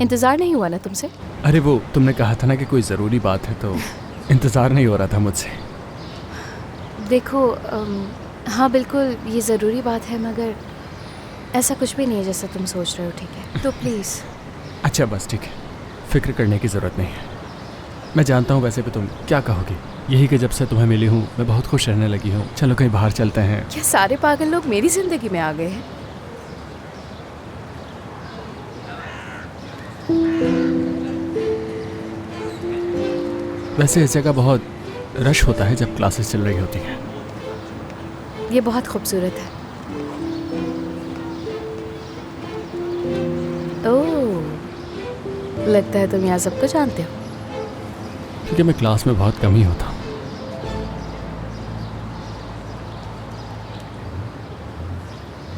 इंतज़ार नहीं हुआ ना तुमसे? अरे वो तुमने कहा था ना कि कोई ज़रूरी बात है तो इंतज़ार नहीं हो रहा था मुझसे। देखो हाँ बिल्कुल ये ज़रूरी बात है, मगर ऐसा कुछ भी नहीं है जैसा तुम सोच रहे हो, ठीक है? तो प्लीज़। अच्छा बस ठीक है, फिक्र करने की ज़रूरत नहीं है। मैं जानता हूँ वैसे भी तुम क्या कहोगी, यही कि जब से तुम्हें मिली हूँ मैं बहुत खुश रहने लगी हूँ। चलो कहीं बाहर चलते हैं। क्या सारे पागल लोग मेरी ज़िंदगी में आ गए हैं? वैसे इस जगह बहुत रश होता है जब क्लासेस चल रही होती हैं। ये बहुत खूबसूरत है। ओह, लगता है तुम यहाँ सबको जानते हो। क्योंकि मैं क्लास में बहुत कम ही होता हूँ।